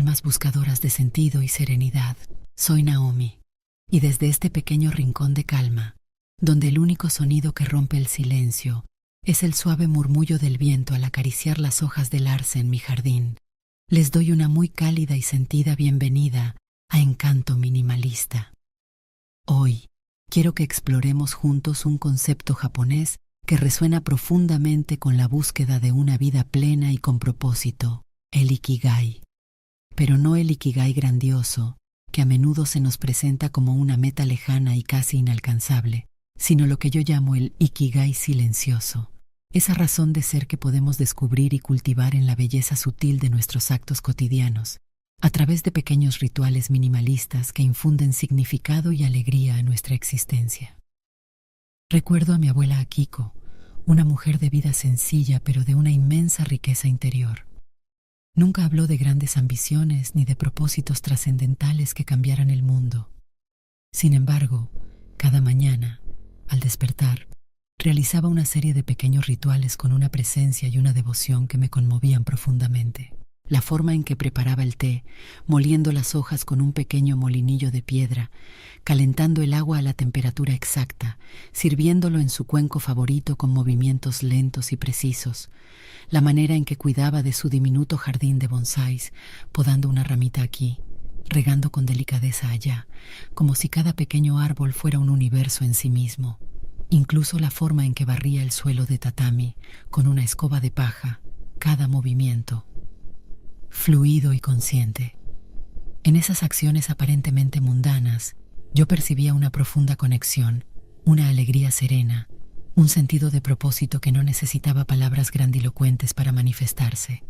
almas buscadoras de sentido y serenidad. Soy Naomi, y desde este pequeño rincón de calma, donde el único sonido que rompe el silencio es el suave murmullo del viento al acariciar las hojas del arce en mi jardín, les doy una muy cálida y sentida bienvenida a Encanto Minimalista. Hoy quiero que exploremos juntos un concepto japonés que resuena profundamente con la búsqueda de una vida plena y con propósito, el Ikigai. Pero no el Ikigai grandioso, que a menudo se nos presenta como una meta lejana y casi inalcanzable, sino lo que yo llamo el Ikigai silencioso, esa razón de ser que podemos descubrir y cultivar en la belleza sutil de nuestros actos cotidianos, a través de pequeños rituales minimalistas que infunden significado y alegría a nuestra existencia. Recuerdo a mi abuela Akiko, una mujer de vida sencilla pero de una inmensa riqueza interior. Nunca habló de grandes ambiciones ni de propósitos trascendentales que cambiaran el mundo. Sin embargo, cada mañana, al despertar, realizaba una serie de pequeños rituales con una presencia y una devoción que me conmovían profundamente. La forma en que preparaba el té, moliendo las hojas con un pequeño molinillo de piedra, calentando el agua a la temperatura exacta, sirviéndolo en su cuenco favorito con movimientos lentos y precisos, la manera en que cuidaba de su diminuto jardín de bonsáis, podando una ramita aquí, regando con delicadeza allá, como si cada pequeño árbol fuera un universo en sí mismo. Incluso la forma en que barría el suelo de tatami con una escoba de paja, cada movimiento fluido y consciente. En esas acciones aparentemente mundanas, yo percibía una profunda conexión, una alegría serena, un sentido de propósito que no necesitaba palabras grandilocuentes para manifestarse.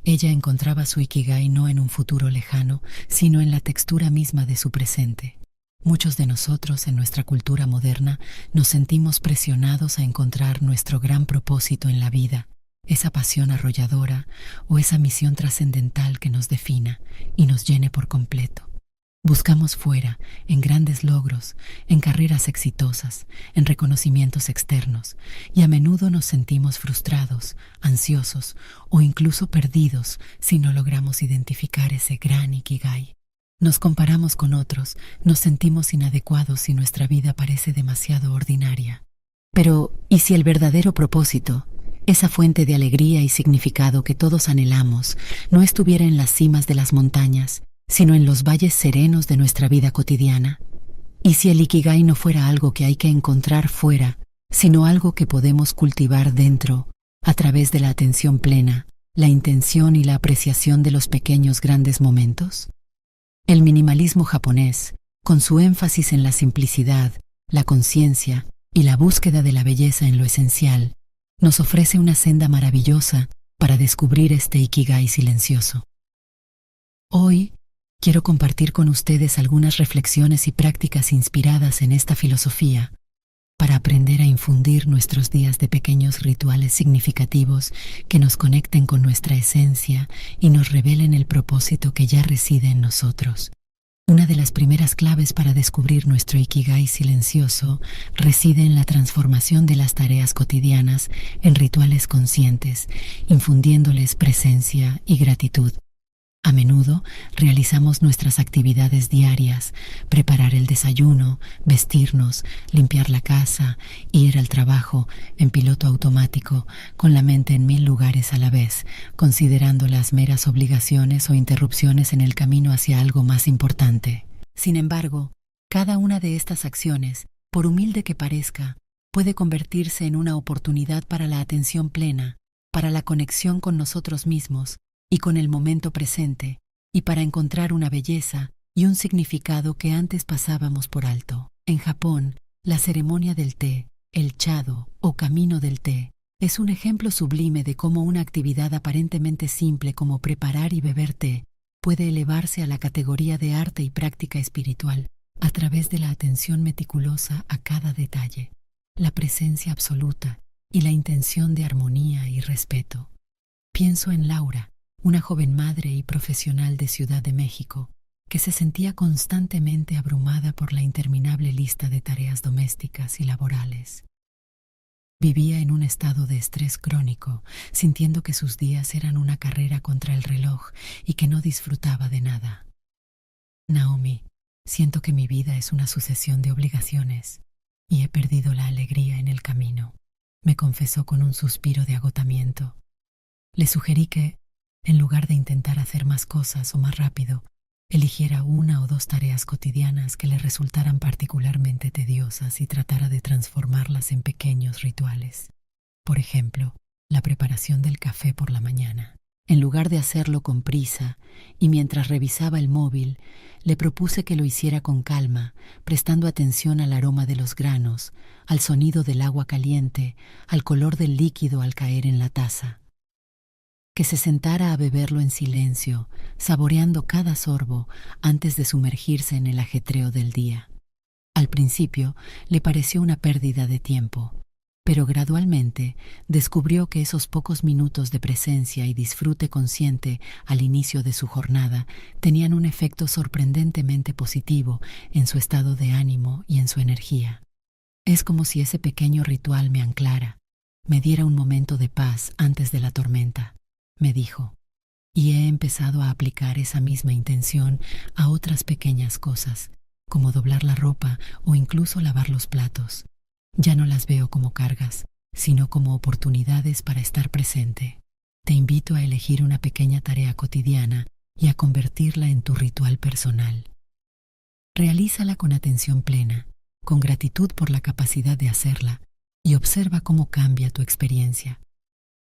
Ella encontraba su Ikigai no en un futuro lejano, sino en la textura misma de su presente. Muchos de nosotros en nuestra cultura moderna nos sentimos presionados a encontrar nuestro gran propósito en la vida, esa pasión arrolladora o esa misión trascendental que nos defina y nos llene por completo. Buscamos fuera, en grandes logros, en carreras exitosas, en reconocimientos externos, y a menudo nos sentimos frustrados, ansiosos o incluso perdidos si no logramos identificar ese gran Ikigai. Nos comparamos con otros, nos sentimos inadecuados si nuestra vida parece demasiado ordinaria. Pero, ¿y si el verdadero propósito, esa fuente de alegría y significado que todos anhelamos, no estuviera en las cimas de las montañas, sino en los valles serenos de nuestra vida cotidiana? ¿Y si el Ikigai no fuera algo que hay que encontrar fuera, sino algo que podemos cultivar dentro, a través de la atención plena, la intención y la apreciación de los pequeños grandes momentos? El minimalismo japonés, con su énfasis en la simplicidad, la conciencia y la búsqueda de la belleza en lo esencial, nos ofrece una senda maravillosa para descubrir este Ikigai silencioso. Hoy quiero compartir con ustedes algunas reflexiones y prácticas inspiradas en esta filosofía para aprender a infundir nuestros días de pequeños rituales significativos que nos conecten con nuestra esencia y nos revelen el propósito que ya reside en nosotros. Una de las primeras claves para descubrir nuestro Ikigai silencioso reside en la transformación de las tareas cotidianas en rituales conscientes, infundiéndoles presencia y gratitud. A menudo realizamos nuestras actividades diarias, preparar el desayuno, vestirnos, limpiar la casa, ir al trabajo en piloto automático, con la mente en 1000 lugares a la vez, considerando las meras obligaciones o interrupciones en el camino hacia algo más importante. Sin embargo, cada una de estas acciones, por humilde que parezca, puede convertirse en una oportunidad para la atención plena, para la conexión con nosotros mismos y con el momento presente, y para encontrar una belleza y un significado que antes pasábamos por alto. En Japón, la ceremonia del té, el chado o camino del té, es un ejemplo sublime de cómo una actividad aparentemente simple como preparar y beber té puede elevarse a la categoría de arte y práctica espiritual a través de la atención meticulosa a cada detalle, la presencia absoluta y la intención de armonía y respeto. Pienso en Laura, una joven madre y profesional de Ciudad de México, que se sentía constantemente abrumada por la interminable lista de tareas domésticas y laborales. Vivía en un estado de estrés crónico, sintiendo que sus días eran una carrera contra el reloj y que no disfrutaba de nada. Naomi, siento que mi vida es una sucesión de obligaciones y he perdido la alegría en el camino, me confesó con un suspiro de agotamiento. Le sugerí que, en lugar de intentar hacer más cosas o más rápido, eligiera una o dos tareas cotidianas que le resultaran particularmente tediosas y tratara de transformarlas en pequeños rituales. Por ejemplo, la preparación del café por la mañana. En lugar de hacerlo con prisa y mientras revisaba el móvil, le propuse que lo hiciera con calma, prestando atención al aroma de los granos, al sonido del agua caliente, al color del líquido al caer en la taza. Que se sentara a beberlo en silencio, saboreando cada sorbo antes de sumergirse en el ajetreo del día. Al principio le pareció una pérdida de tiempo, pero gradualmente descubrió que esos pocos minutos de presencia y disfrute consciente al inicio de su jornada tenían un efecto sorprendentemente positivo en su estado de ánimo y en su energía. Es como si ese pequeño ritual me anclara, me diera un momento de paz antes de la tormenta, me dijo, y he empezado a aplicar esa misma intención a otras pequeñas cosas, como doblar la ropa o incluso lavar los platos. Ya no las veo como cargas, sino como oportunidades para estar presente. Te invito a elegir una pequeña tarea cotidiana y a convertirla en tu ritual personal. Realízala con atención plena, con gratitud por la capacidad de hacerla, y observa cómo cambia tu experiencia.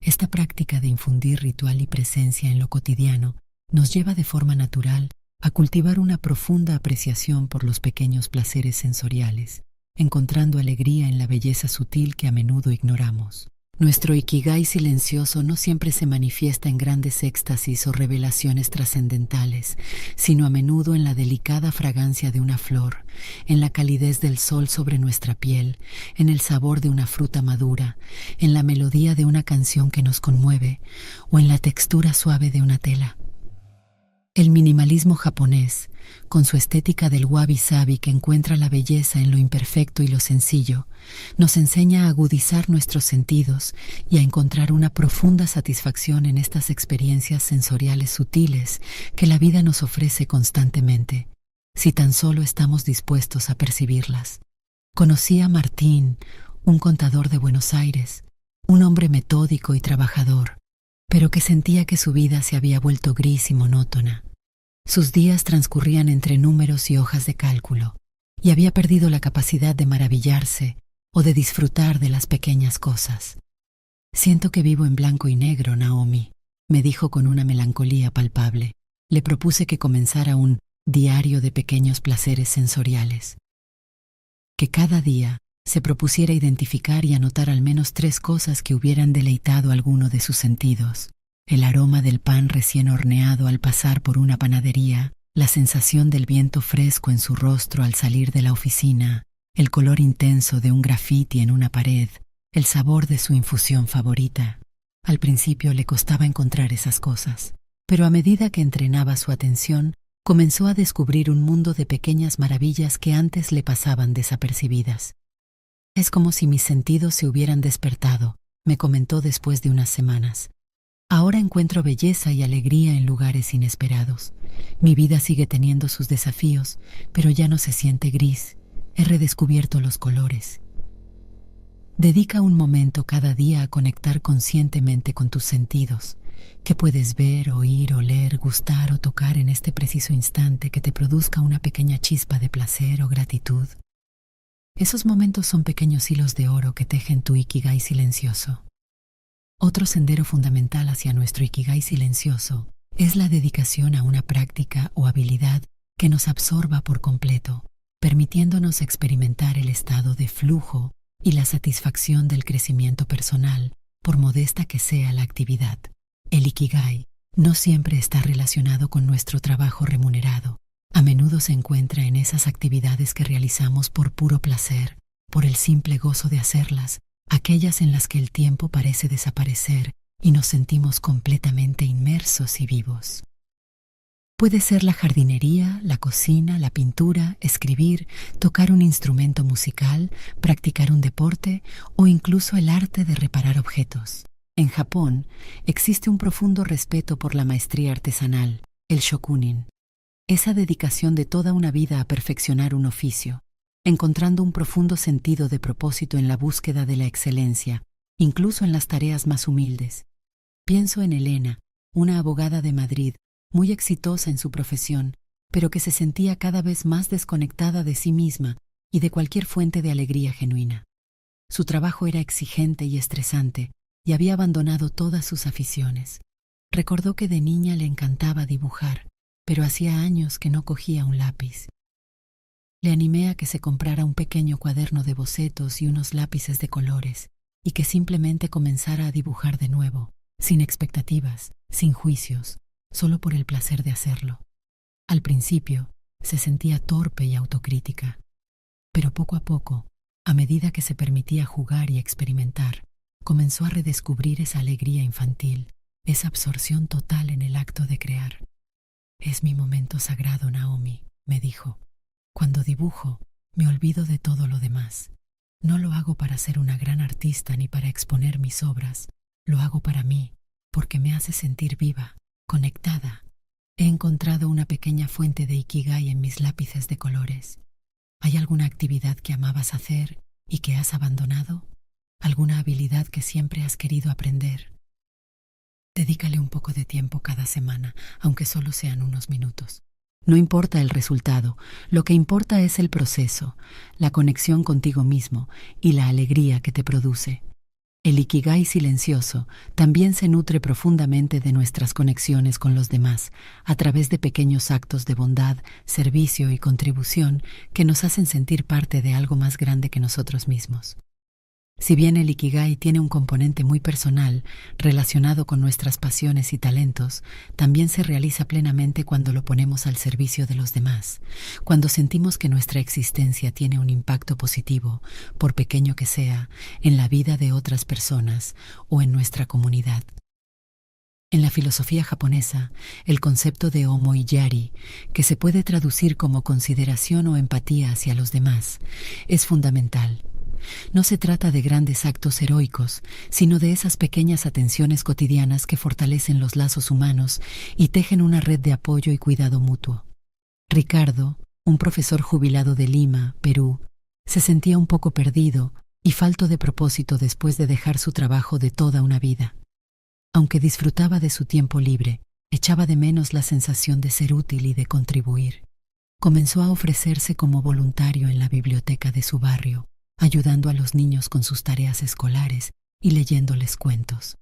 Esta práctica de infundir ritual y presencia en lo cotidiano nos lleva de forma natural a cultivar una profunda apreciación por los pequeños placeres sensoriales, encontrando alegría en la belleza sutil que a menudo ignoramos. Nuestro ikigai silencioso no siempre se manifiesta en grandes éxtasis o revelaciones trascendentales, sino a menudo en la delicada fragancia de una flor, en la calidez del sol sobre nuestra piel, en el sabor de una fruta madura, en la melodía de una canción que nos conmueve o en la textura suave de una tela. El minimalismo japonés, con su estética del wabi-sabi que encuentra la belleza en lo imperfecto y lo sencillo, nos enseña a agudizar nuestros sentidos y a encontrar una profunda satisfacción en estas experiencias sensoriales sutiles que la vida nos ofrece constantemente, si tan solo estamos dispuestos a percibirlas. Conocí a Martín, un contador de Buenos Aires, un hombre metódico y trabajador, pero que sentía que su vida se había vuelto gris y monótona. Sus días transcurrían entre números y hojas de cálculo, y había perdido la capacidad de maravillarse o de disfrutar de las pequeñas cosas. Siento que vivo en blanco y negro, Naomi, me dijo con una melancolía palpable. Le propuse que comenzara un diario de pequeños placeres sensoriales. Que cada día se propusiera identificar y anotar al menos 3 cosas que hubieran deleitado alguno de sus sentidos. El aroma del pan recién horneado al pasar por una panadería, la sensación del viento fresco en su rostro al salir de la oficina, el color intenso de un grafiti en una pared, el sabor de su infusión favorita. Al principio le costaba encontrar esas cosas, pero a medida que entrenaba su atención, comenzó a descubrir un mundo de pequeñas maravillas que antes le pasaban desapercibidas. Es como si mis sentidos se hubieran despertado, me comentó después de unas semanas. Ahora encuentro belleza y alegría en lugares inesperados. Mi vida sigue teniendo sus desafíos, pero ya no se siente gris. He redescubierto los colores. Dedica un momento cada día a conectar conscientemente con tus sentidos. ¿Qué puedes ver, oír, oler, gustar o tocar en este preciso instante que te produzca una pequeña chispa de placer o gratitud? Esos momentos son pequeños hilos de oro que tejen tu ikigai silencioso. Otro sendero fundamental hacia nuestro ikigai silencioso es la dedicación a una práctica o habilidad que nos absorba por completo, permitiéndonos experimentar el estado de flujo y la satisfacción del crecimiento personal, por modesta que sea la actividad. El ikigai no siempre está relacionado con nuestro trabajo remunerado. A menudo se encuentra en esas actividades que realizamos por puro placer, por el simple gozo de hacerlas, aquellas en las que el tiempo parece desaparecer y nos sentimos completamente inmersos y vivos. Puede ser la jardinería, la cocina, la pintura, escribir, tocar un instrumento musical, practicar un deporte o incluso el arte de reparar objetos. En Japón existe un profundo respeto por la maestría artesanal, el shokunin. Esa dedicación de toda una vida a perfeccionar un oficio, encontrando un profundo sentido de propósito en la búsqueda de la excelencia, incluso en las tareas más humildes. Pienso en Elena, una abogada de Madrid, muy exitosa en su profesión, pero que se sentía cada vez más desconectada de sí misma y de cualquier fuente de alegría genuina. Su trabajo era exigente y estresante, y había abandonado todas sus aficiones. Recordó que de niña le encantaba dibujar, pero hacía años que no cogía un lápiz. Le animé a que se comprara un pequeño cuaderno de bocetos y unos lápices de colores, y que simplemente comenzara a dibujar de nuevo, sin expectativas, sin juicios, solo por el placer de hacerlo. Al principio, se sentía torpe y autocrítica, pero poco a poco, a medida que se permitía jugar y experimentar, comenzó a redescubrir esa alegría infantil, esa absorción total en el acto de crear. «Es mi momento sagrado, Naomi», me dijo. «Cuando dibujo, me olvido de todo lo demás. No lo hago para ser una gran artista ni para exponer mis obras. Lo hago para mí, porque me hace sentir viva, conectada. He encontrado una pequeña fuente de ikigai en mis lápices de colores. ¿Hay alguna actividad que amabas hacer y que has abandonado? ¿Alguna habilidad que siempre has querido aprender? Dedícale un poco de tiempo cada semana, aunque solo sean unos minutos. No importa el resultado, lo que importa es el proceso, la conexión contigo mismo y la alegría que te produce. El ikigai silencioso también se nutre profundamente de nuestras conexiones con los demás, a través de pequeños actos de bondad, servicio y contribución que nos hacen sentir parte de algo más grande que nosotros mismos. Si bien el ikigai tiene un componente muy personal, relacionado con nuestras pasiones y talentos, también se realiza plenamente cuando lo ponemos al servicio de los demás, cuando sentimos que nuestra existencia tiene un impacto positivo, por pequeño que sea, en la vida de otras personas o en nuestra comunidad. En la filosofía japonesa, el concepto de omoiyari, que se puede traducir como consideración o empatía hacia los demás, es fundamental. No se trata de grandes actos heroicos, sino de esas pequeñas atenciones cotidianas que fortalecen los lazos humanos y tejen una red de apoyo y cuidado mutuo. Ricardo, un profesor jubilado de Lima, Perú, se sentía un poco perdido y falto de propósito después de dejar su trabajo de toda una vida. Aunque disfrutaba de su tiempo libre, echaba de menos la sensación de ser útil y de contribuir. Comenzó a ofrecerse como voluntario en la biblioteca de su barrio, ayudando a los niños con sus tareas escolares y leyéndoles cuentos.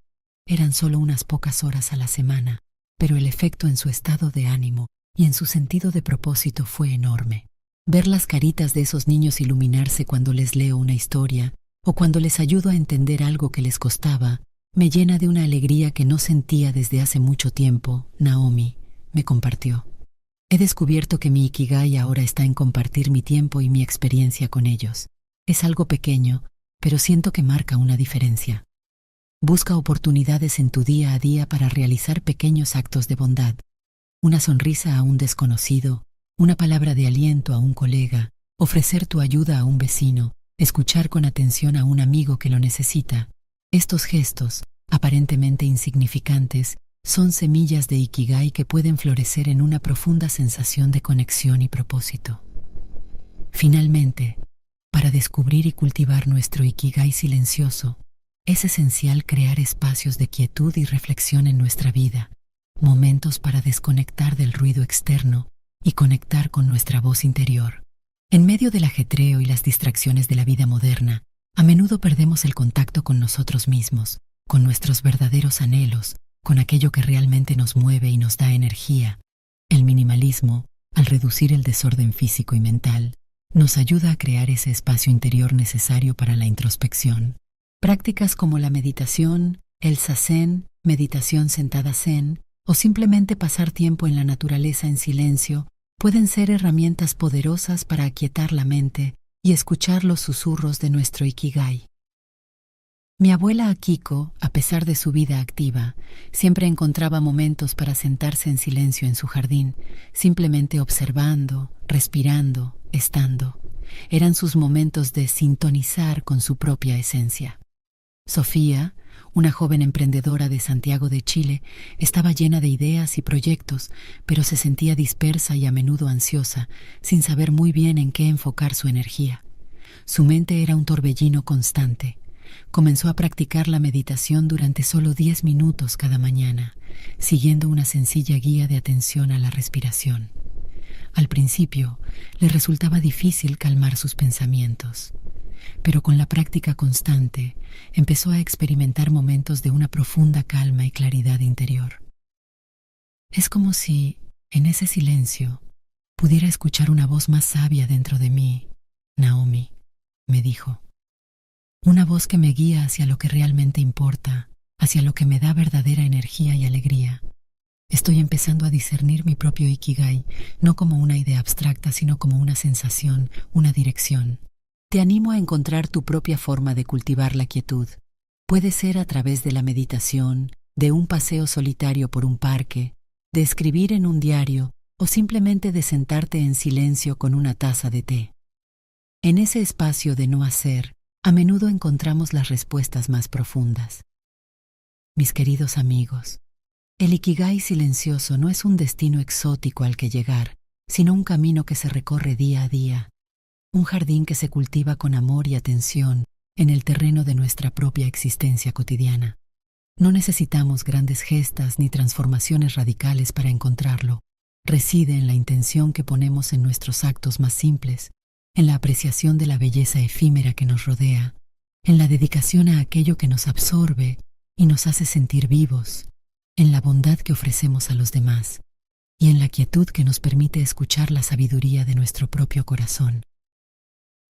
Eran solo unas pocas horas a la semana, pero el efecto en su estado de ánimo y en su sentido de propósito fue enorme. Ver las caritas de esos niños iluminarse cuando les leo una historia o cuando les ayudo a entender algo que les costaba, me llena de una alegría que no sentía desde hace mucho tiempo, Naomi me compartió. He descubierto que mi ikigai ahora está en compartir mi tiempo y mi experiencia con ellos. Es algo pequeño, pero siento que marca una diferencia. Busca oportunidades en tu día a día para realizar pequeños actos de bondad. Una sonrisa a un desconocido, una palabra de aliento a un colega, ofrecer tu ayuda a un vecino, escuchar con atención a un amigo que lo necesita. Estos gestos, aparentemente insignificantes, son semillas de ikigai que pueden florecer en una profunda sensación de conexión y propósito. Finalmente, para descubrir y cultivar nuestro ikigai silencioso, es esencial crear espacios de quietud y reflexión en nuestra vida, momentos para desconectar del ruido externo y conectar con nuestra voz interior. En medio del ajetreo y las distracciones de la vida moderna, a menudo perdemos el contacto con nosotros mismos, con nuestros verdaderos anhelos, con aquello que realmente nos mueve y nos da energía. El minimalismo, al reducir el desorden físico y mental, nos ayuda a crear ese espacio interior necesario para la introspección. Prácticas como la meditación, el zazen, meditación sentada zen, o simplemente pasar tiempo en la naturaleza en silencio, pueden ser herramientas poderosas para aquietar la mente y escuchar los susurros de nuestro ikigai. Mi abuela Akiko, a pesar de su vida activa, siempre encontraba momentos para sentarse en silencio en su jardín, simplemente observando, respirando, estando. Eran sus momentos de sintonizar con su propia esencia. Sofía, una joven emprendedora de Santiago de Chile, estaba llena de ideas y proyectos, pero se sentía dispersa y a menudo ansiosa, sin saber muy bien en qué enfocar su energía. Su mente era un torbellino constante. Comenzó a practicar la meditación durante solo 10 minutos cada mañana, siguiendo una sencilla guía de atención a la respiración. Al principio, le resultaba difícil calmar sus pensamientos, pero con la práctica constante, empezó a experimentar momentos de una profunda calma y claridad interior. Es como si, en ese silencio, pudiera escuchar una voz más sabia dentro de mí, Naomi, me dijo. Una voz que me guía hacia lo que realmente importa, hacia lo que me da verdadera energía y alegría. Estoy empezando a discernir mi propio Ikigai, no como una idea abstracta, sino como una sensación, una dirección. Te animo a encontrar tu propia forma de cultivar la quietud. Puede ser a través de la meditación, de un paseo solitario por un parque, de escribir en un diario o simplemente de sentarte en silencio con una taza de té. En ese espacio de no hacer, a menudo encontramos las respuestas más profundas. Mis queridos amigos, el Ikigai silencioso no es un destino exótico al que llegar, sino un camino que se recorre día a día, un jardín que se cultiva con amor y atención en el terreno de nuestra propia existencia cotidiana. No necesitamos grandes gestas ni transformaciones radicales para encontrarlo. Reside en la intención que ponemos en nuestros actos más simples, en la apreciación de la belleza efímera que nos rodea, en la dedicación a aquello que nos absorbe y nos hace sentir vivos, en la bondad que ofrecemos a los demás y en la quietud que nos permite escuchar la sabiduría de nuestro propio corazón.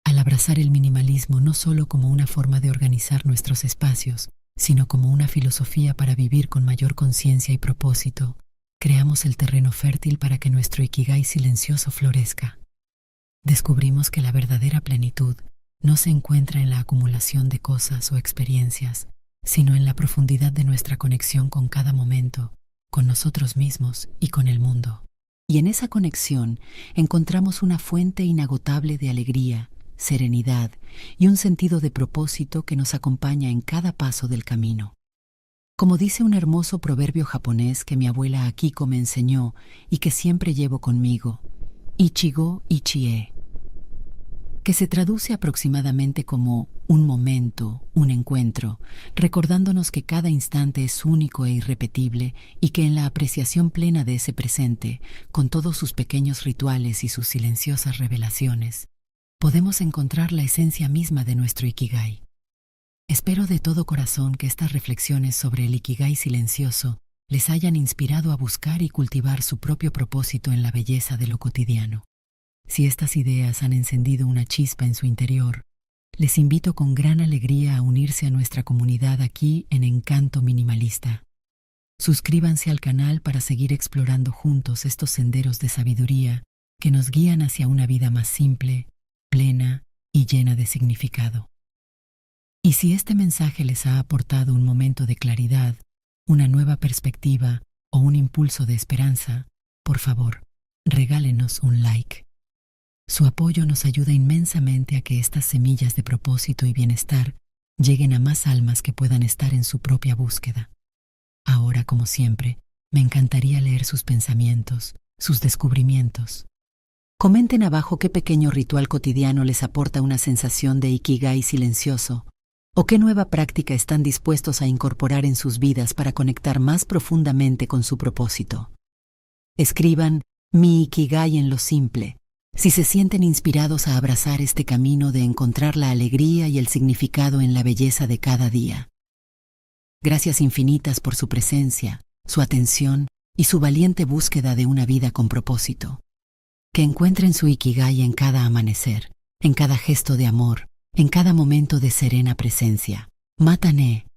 Al abrazar el minimalismo no solo como una forma de organizar nuestros espacios, sino como una filosofía para vivir con mayor conciencia y propósito, creamos el terreno fértil para que nuestro Ikigai silencioso florezca. Descubrimos que la verdadera plenitud no se encuentra en la acumulación de cosas o experiencias, sino en la profundidad de nuestra conexión con cada momento, con nosotros mismos y con el mundo. Y en esa conexión encontramos una fuente inagotable de alegría, serenidad y un sentido de propósito que nos acompaña en cada paso del camino. Como dice un hermoso proverbio japonés que mi abuela Akiko me enseñó y que siempre llevo conmigo, Ichigo Ichie, que se traduce aproximadamente como un momento, un encuentro, recordándonos que cada instante es único e irrepetible y que en la apreciación plena de ese presente, con todos sus pequeños rituales y sus silenciosas revelaciones, podemos encontrar la esencia misma de nuestro Ikigai. Espero de todo corazón que estas reflexiones sobre el Ikigai silencioso les hayan inspirado a buscar y cultivar su propio propósito en la belleza de lo cotidiano. Si estas ideas han encendido una chispa en su interior, les invito con gran alegría a unirse a nuestra comunidad aquí en Encanto Minimalista. Suscríbanse al canal para seguir explorando juntos estos senderos de sabiduría que nos guían hacia una vida más simple, plena y llena de significado. Y si este mensaje les ha aportado un momento de claridad, una nueva perspectiva o un impulso de esperanza, por favor, regálenos un like. Su apoyo nos ayuda inmensamente a que estas semillas de propósito y bienestar lleguen a más almas que puedan estar en su propia búsqueda. Ahora, como siempre, me encantaría leer sus pensamientos, sus descubrimientos. Comenten abajo qué pequeño ritual cotidiano les aporta una sensación de Ikigai silencioso, o qué nueva práctica están dispuestos a incorporar en sus vidas para conectar más profundamente con su propósito. Escriban mi Ikigai en lo simple, si se sienten inspirados a abrazar este camino de encontrar la alegría y el significado en la belleza de cada día. Gracias infinitas por su presencia, su atención y su valiente búsqueda de una vida con propósito. Que encuentren su Ikigai en cada amanecer, en cada gesto de amor, en cada momento de serena presencia. Matane.